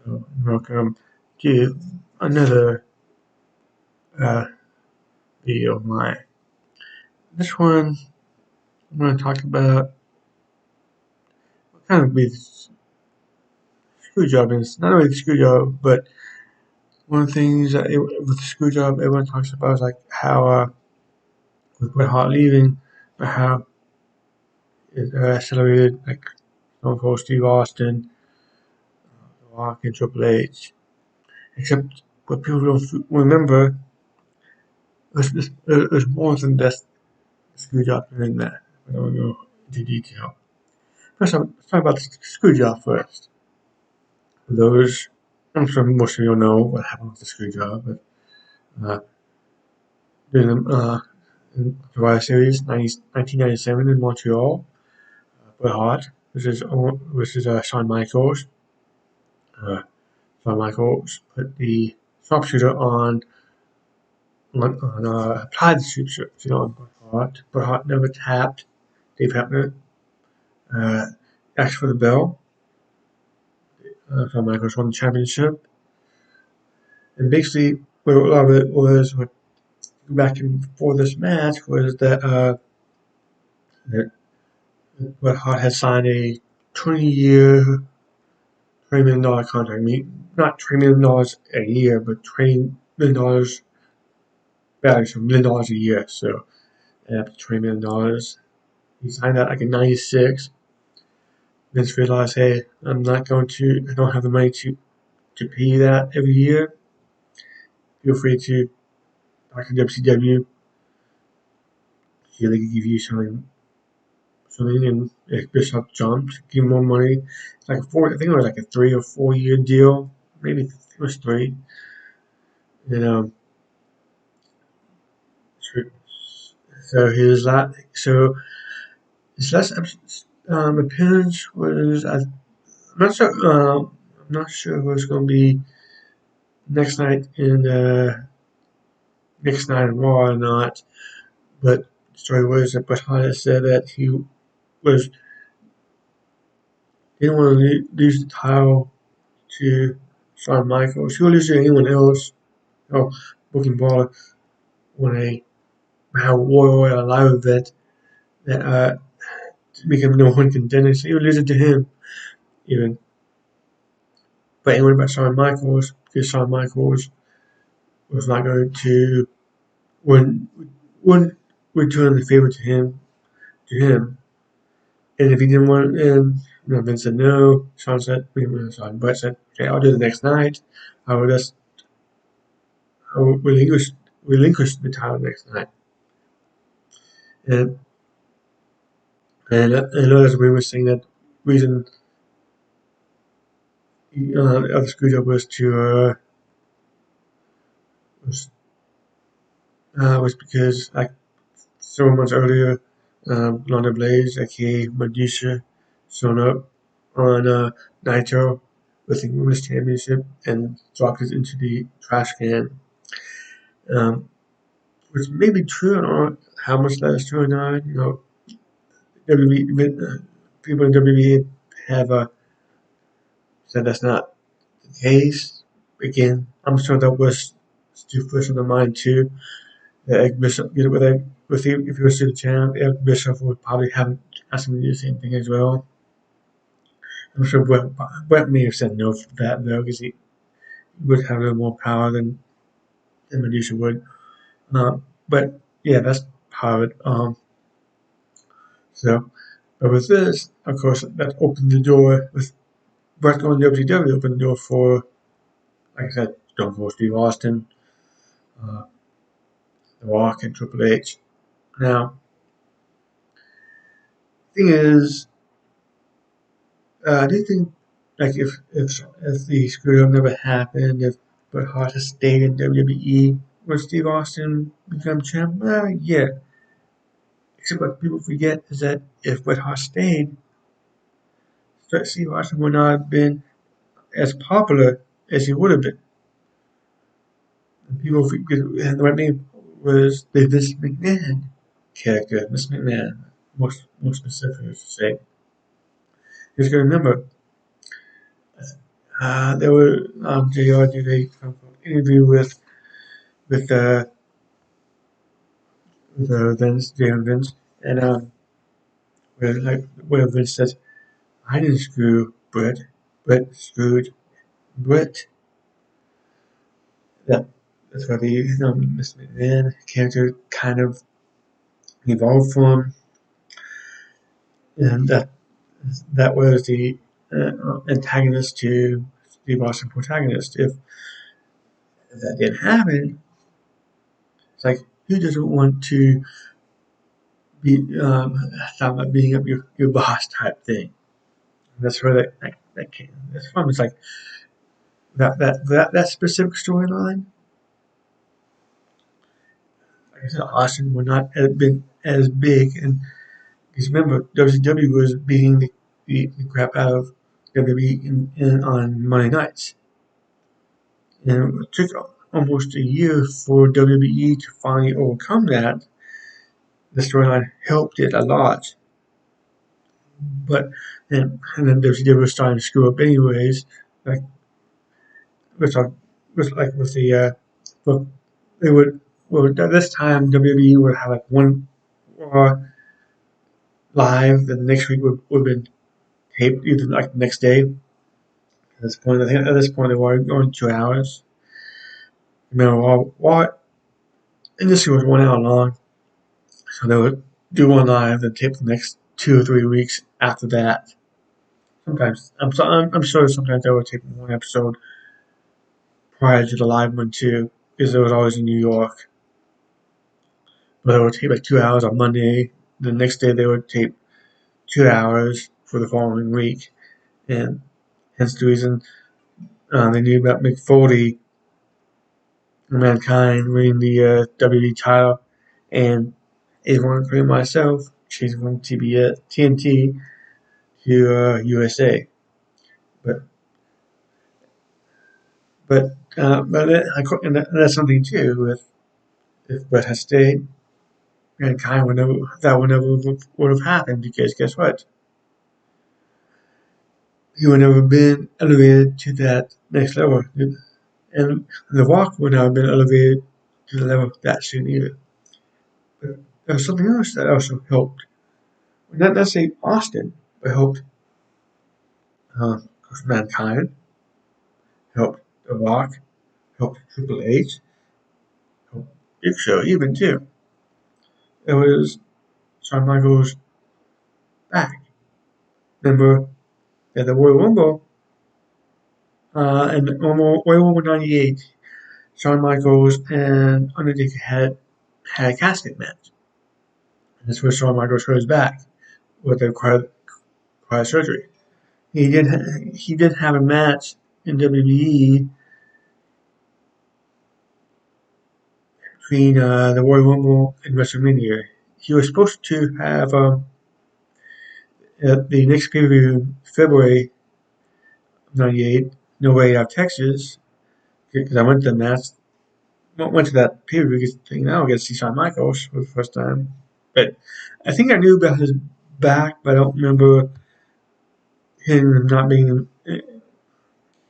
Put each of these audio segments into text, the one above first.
Welcome to another uh, video of mine. This one, I'm going to talk about what kind of with screw job is. Not really screw job, but one of the things that with the screw job everyone talks about is like how with Bret Hart leaving, but how it accelerated like Stone Cold Steve Austin, Rock and Triple H. Except what people don't remember is more than just screw job than that. I don't go into detail. First, let's talk about the screw job first. For those, I'm sure most of you know what happened with the screw job, but during the Survivor Series 1997 in Montreal, Bret Hart versus Shawn Michaels. Uh, Shawn Michaels put the sharpshooter on applied the sharpshooter on Bret Hart. Bret Hart never tapped. Dave Hebner asked for the bell. Shawn Michaels won the championship. And basically, what a lot of it was back before this match was that Bret Hart had signed a 20-year, $20 million contract. I mean, not $20 million a year, but $20 million value, so $1 million a year. So, up to $20 million. He signed that like in '96. Vince realized, hey, I don't have the money to pay that every year. Feel free to talk to WCW. See, they could give you something, and if Bishop jumped, give him more money. It's like I think it was like a 3 or 4 year deal, maybe it was 3. And so his last appearance was I'm not sure who it's going to be next night in next night in Raw or not, but the story was that Bret Hart said that he was didn't want to lose the title to Shawn Michaels. He would lose to anyone else. Oh, Booking Baller on a Royal Live event that to become no one contender. So he would lose it to him even. But anyway, about Shawn Michaels, because Shawn Michaels was not going to wouldn't wouldn't return the favor to him. And if he didn't want, and Vince said no. Shawn said, Bret said, okay, I'll do it the next night. I will just I will relinquish the title next night. And as we were saying that reason the other screwjob was was because like several months earlier, London Blaze, aka Medusa, shown up on Nitro with the Women's Championship and dropped it into the trash can. Which may be true. I don't know how much that is true or not. WWE, people in WWE have said that's not the case. Again, I'm sure that was too fresh on the mind too. Eric Bishop, if he was still the champ, Eric Bishop would probably have asked him to do the same thing as well. I'm sure Bret may have said no for that though, because he would have a little more power than Medusa would. But yeah, that's part of it. So, but with this, of course, that opened the door with Bret going to WCW, opened the door for, like I said, Stone Cold Steve Austin, uh, The Rock, and Triple H. Now, thing is, I do think, like, if the screw up never happened, if Bret Hart had stayed in WWE, would Steve Austin become champ? Yeah. Except what people forget is that if Bret Hart stayed, Steve Austin would not have been as popular as he would have been. And people forget, and what name was the Vince McMahon character, Vince McMahon, most specifically to say. Because you got to remember, There were JR did a interview with Vince, JR Vince, and where Vince says, "I didn't screw Bret. Bret screwed Bret." That that's where the Mr. McMahon character kind of evolved from, and that was the antagonist to the Boston protagonist. If that didn't happen, it's like who doesn't want to be talking about being up your boss type thing. And that's where that came. That's from. It's like that specific storyline. Like I said, Austin would not have been as big, and because remember WCW was beating the crap out of WWE on Monday nights, and it took almost a year for WWE to finally overcome that. The storyline helped it a lot, but and then WCW was starting to screw up anyways. Like with our, with like with the well, they would well at this time WWE would have like one live, then the next week would have been taped either like the next day. At this point, I think at this point they were going 2 hours. Remember, what industry was 1 hour long, so they would do one live, then tape the next 2 or 3 weeks after that. Sometimes I'm sure sometimes they would tape one episode prior to the live one too, because it was always in New York. But they would tape like 2 hours on Monday. The next day they would tape 2 hours for the following week, and hence the reason they knew about Mick Foley and Mankind winning the WWE title, and everyone including myself changing from TNT to USA. But and that's something too. If Bret had stayed, Mankind would never would have happened because guess what? He would never been elevated to that next level, and The Rock would not have been elevated to the level that soon either. But there was something else that also helped. Not necessarily Austin, but helped uh, Mankind, helped The Rock, helped Triple H, helped Big Show even too. It was Shawn Michaels back. Remember at the Royal Rumble and Royal Rumble '98, Shawn Michaels and Undertaker had a casket match. And that's where Shawn Michaels hurt his back with the required surgery. He did have a match in WWE between the Royal Rumble and WrestleMania. He was supposed to have at the next pay per view, February '98, No Way Out Texas, because I went to the match, went to that pay per view because now I get to see Shawn Michaels for the first time. But I think I knew about his back, but I don't remember him not being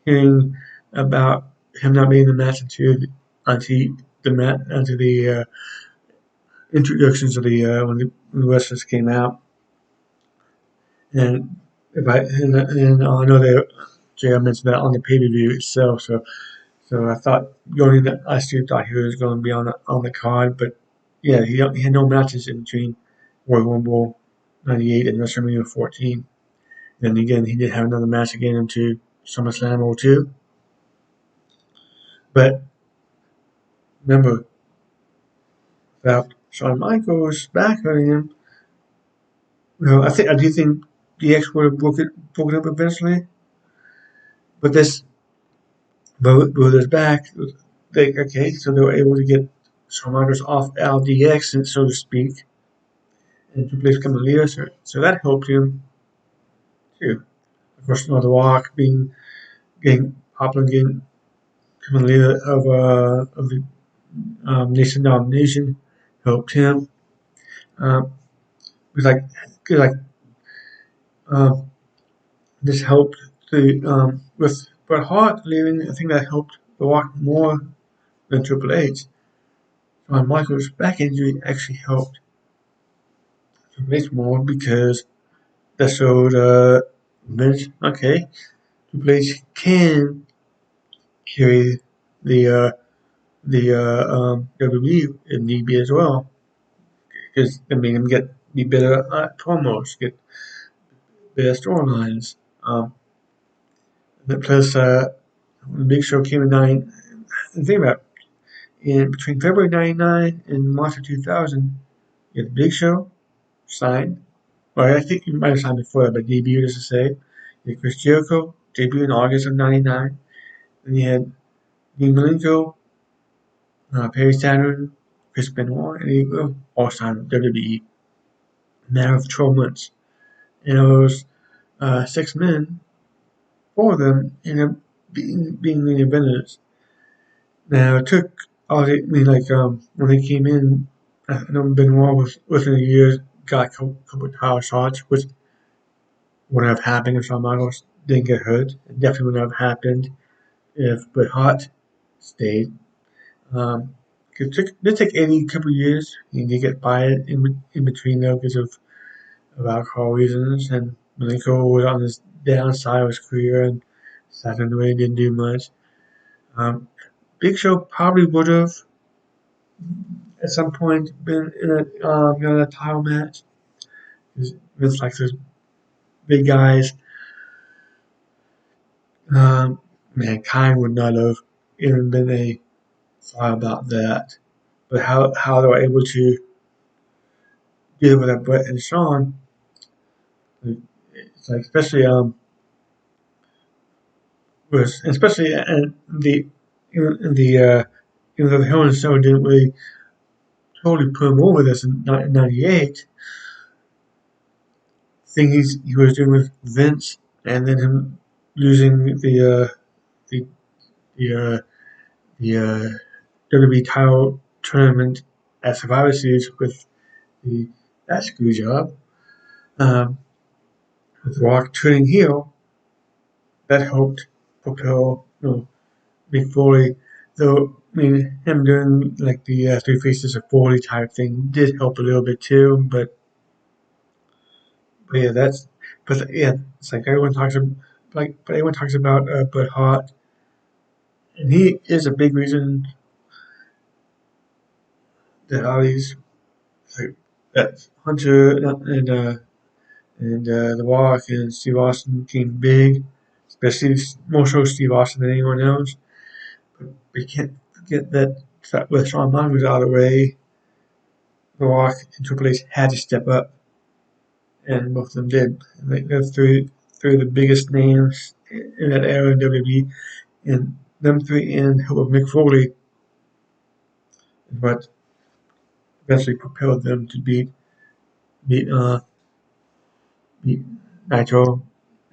hearing about him not being in the match until the introductions of the when the wrestlers came out. And if I know that JR mentioned that on the pay per view itself, so I thought going into last year, thought he was going to be on the card, but yeah, he had no matches in between Royal Rumble '98 and WrestleMania 14. And again, he did have another match again into SummerSlam '02. But remember, without Shawn Michaels back hurting him, I do think DX would have broken up eventually. But this back, okay, so they were able to get Shawn Michaels off LDX, so to speak, and to place become a leader. So that helped him too. Of course, The Rock getting popular, getting becoming a leader of the nation domination helped him. Um, it was like um, this helped with Bret Hart leaving, I think that helped The Rock more than Triple H. Shawn Michaels' back injury actually helped Triple H more because that showed Vince, okay, Triple H can carry the WWE if need be as well. Because I mean, be better at promos, get better storylines. Plus, the Big Show came in think about in between February '99 and March of 2000, you had the Big Show signed. Well, I think he might have signed before that, but debuted as to say. You had Chris Jericho debuted in August of '99. Then you had Dean Malenko, Perry Saturn, Chris Benoit, and you all signed WWE. Matter of 12 months. And those 6 men, 4 of them ended up being main eventers. Now, it took all the, I mean, like, when they came in, I know Benoit was within a year got a couple of title shots, which wouldn't have happened if Shawn Michaels didn't get hurt. It definitely wouldn't have happened if Bret Hart stayed. It did take Eddie a couple of years. He did get fired in between though because of alcohol reasons, and Malenko was on his downside of his career and Saturn really didn't do much. Um, Big Show probably would have at some point been in a title match. Vince likes those big guys. Mankind would not have even been a thought about that. But how they were able to deal with that Bret and Shawn, it's like especially in the even though the Hell in a Cell didn't really totally put him over this in '98. Thing he was doing with Vince, and then him losing the the WWE title tournament at Survivor Series with that screw job, um, with Rock turning heel, that helped propel Mick Foley. Though I mean him doing like the Three Faces of Foley type thing did help a little bit too, but yeah, it's like everyone talks about but everyone talks about Bret Hart, and he is a big reason that all these like that Hunter and The Rock and Steve Austin became big, especially more so Steve Austin than anyone else. But we can't forget that with Shawn Michaels out of the way, The Rock and Triple H had to step up, and both of them did. And they're three of the biggest names in that era in WWE, and them three in help with Mick Foley is what eventually propelled them to beat beat Nitro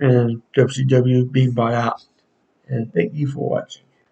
and WCW being bought out. And thank you for watching.